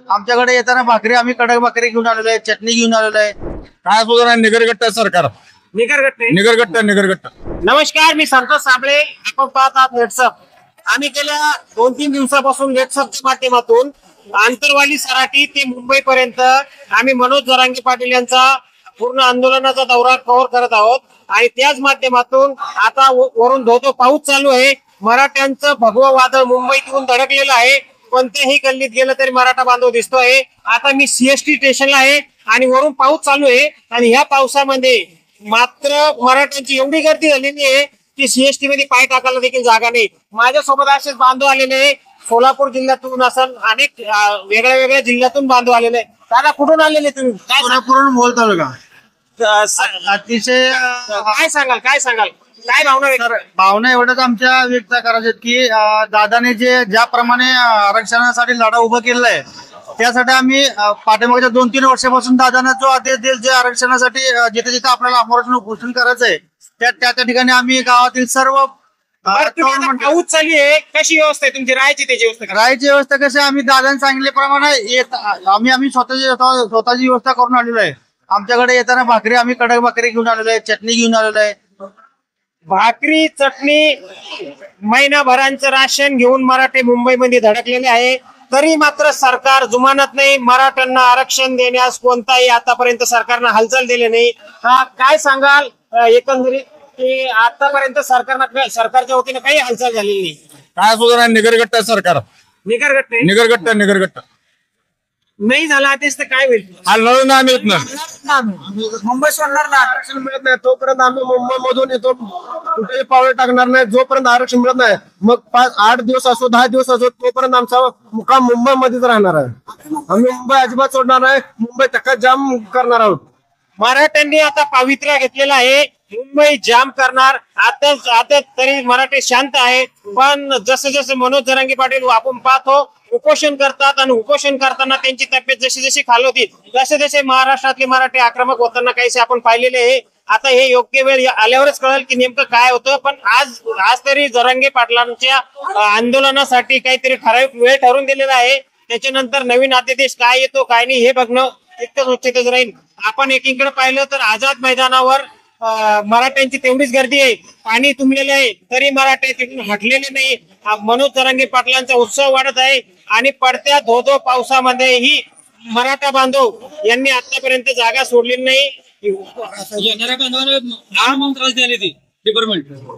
आमच्याकडे येताना भाकरी आम्ही कडक भाकरी घेऊन आलेलो आहे, चटणी घेऊन आलेलो आहे। काय सुधारणा निगरगट्ट सरकार निगरगट्ट। नमस्कार, मी संतोष साबळे, आपण पाहत आहात व्हॉट्सअप। आम्ही गेल्या 2-3 दिवसापासून व्हॉट्सअपच्या माध्यमातून आंतरवाली सराटी ते मुंबई पर्यंत आम्ही मनोज जरांगे पाटील यांचा पूर्ण आंदोलनाचा दौरा कव्हर करत आहोत आणि त्याच माध्यमातून आता वरून धोधो पाऊस चालू आहे। मराठ्यांचं भगवं वादळ मुंबईत येऊन धडकलेलं आहे। कोणत्याही गल्लीत गेलं तरी मराठा बांधव दिसतोय। आता मी सीएसटी स्टेशनला आहे आणि वरून पाऊस चालू आहे आणि ह्या पावसामध्ये मात्र मराठ्यांची एवढी गर्दी झालेली आहे की सीएसटी मध्ये पाय टाकायला देखील जागा नाही। माझ्यासोबत असेच बांधव आलेले आहे, सोलापूर जिल्ह्यातून असं अनेक वेगळ्या वेगळ्या जिल्ह्यातून बांधव आलेले। दादा, कुठून आलेले तुम्ही? सोलापूरहून मोहोळ तालुका। अतिशय काय सांगाल काय भावना एवढंच आमच्या व्यक्त करायचे की दादाने ज्याप्रमाणे आरक्षणासाठी लढा उभा केलेला आहे त्यासाठी आम्ही पाठीमागच्या 2-3 वर्षापासून दादांना जो आदेश देईल जे आरक्षणासाठी जिथे जिथे आपल्याला आमरण उपोषण करायचं आहे त्या ठिकाणी आम्ही गावातील सर्व पाऊस चालू आहे, कशी व्यवस्था आहे तुमची राहायची व्यवस्था कशी आम्ही दादांनी सांगितल्याप्रमाणे आम्ही स्वतःची व्यवस्था करून आलेलो आहे। आमच्याकडे येताना भाकरी आम्ही कडक भाकरी घेऊन आलेलो आहे, चटणी घेऊन आलेलो आहे। भाकरी चटणी महिनाभरांचं राशन घेऊन मराठे मुंबईमध्ये धडकलेले आहे, तरी मात्र सरकार जुमानत नाही। मराठ्यांना आरक्षण देण्यास कोणताही आतापर्यंत सरकारनं हालचाल दिली नाही। काय सांगाल एकंदरीत की आतापर्यंत सरकारच्या वतीने काही हालचाल झालेली नाही? काय सुधारणा निगरगट्ट सरकार निगरगट्ट नाही झाला तेच तर काय होईल? लढून आम्ही येत ना मुंबई सोडणार ना, आरक्षण मिळत नाही तोपर्यंत आम्ही मुंबई मधून येतो, कुठेही पावलं टाकणार नाही जोपर्यंत आरक्षण मिळत नाही। मग 5-8 दिवस असो 10 दिवस असो तोपर्यंत आमचा मुक्काम मुंबई मध्येच राहणार आहे। आम्ही मुंबई अजिबात सोडणार नाही, मुंबई टक्का जाम करणार आहोत। मराठ्यांनी आता पावित्र्य घेतलेला आहे, मुंबई जाम करणार। आता तरी मराठी शांत आहे, पण जसे जसे मनोज जरांगे पाटील आपण पाहतो उपोषण करतात आणि उपोषण करताना त्यांची तब्येत जशी जशी खालवती तसे तसे महाराष्ट्रातले मराठी आक्रमक होताना काहीसे आपण पाहिलेले आहे। आता हे योग्य वेळ आल्यावरच कळेल की नेमकं काय होतं, पण आज तरी जरांगे पाटलांच्या आंदोलनासाठी काहीतरी ठराविक वेळ ठरवून दिलेला आहे। त्याच्यानंतर नवीन अध्यादेश काय येतो काय नाही हे बघणं तितकंच उचितच राहील। आपण एकीकडे पाहिलं तर आझाद मैदानावर मराठ्यांची तेवढीच गर्दी आहे, पाणी तुंबलेलं आहे, तरी मराठे तिथून हटलेले नाही। मनोज जरांगे पाटलांचा उत्सव वाढत आहे आणि पडत्या धोधो पावसामध्येही मराठा बांधव यांनी आतापर्यंत जागा सोडलेली नाही।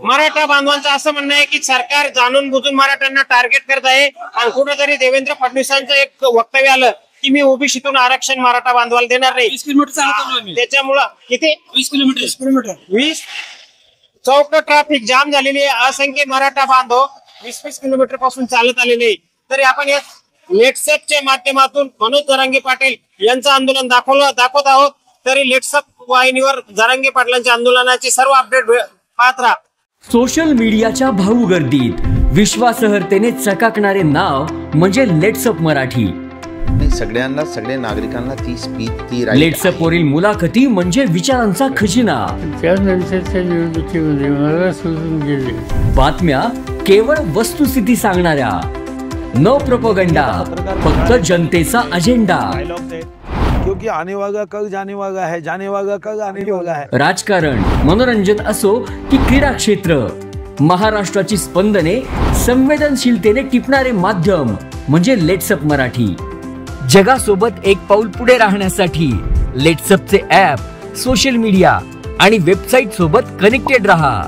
मराठा बांधवांचं असं म्हणणं आहे की सरकार जाणून बुजून मराठ्यांना टार्गेट करत आहे आणि कुठेतरी देवेंद्र फडणवीसांचं एक वक्तव्य आलं की मी ओबीसीतून आरक्षण मराठा बांधवाला देणार नाही। 20 किलोमीटर चालतो आम्ही, त्याच्यामुळं किती 20 किलोमीटर 20 चौक ट्रॅफिक जाम झालेली आहे। असंख्य मराठा बांधव 20 किलोमीटर पासून चालत आलेले, तरी आपण या लेट्सअपच्या माध्यमातून मनोज जरांगे पाटील यांचं आंदोलन दाखवत आहोत। तरी लेट्सअप वाहिनीवर जरांगे पाटलांच्या आंदोलनाची सर्व अपडेट पाहत राहा। सोशल मीडियाच्या भाऊ गर्दीत विश्वासार्हतेने चकाकणारे नाव म्हणजे लेट्सअप मराठी। सगळ्यांना सगळ्या नागरिकांना ती स्पीच ती लेट्सअप वरील मुलाखती म्हणजे विचारांचा खजिना। त्यानंतरच्या निवडणुकीमध्ये मला सोडून गेले। बातम्या केवळ वस्तुस्थिती सांगणाऱ्या, न प्रोपगंडा, फक्त जनतेचा अजेंडा। क्योंकि आने वाला कल जाने वाला है, जाने वाला कल आने वाला है। राजकारण, मनोरंजन असो की क्रीडा क्षेत्र, महाराष्ट्राची स्पंदने संवेदनशीलतेने टिपणारे माध्यम म्हणजे लेट्सअप मराठी। जगासोबत एक पाऊल पुढे राहण्यासाठी लेट्सअपचे ॲप, सोशल मीडिया आणि वेबसाईट सोबत कनेक्टेड रहा।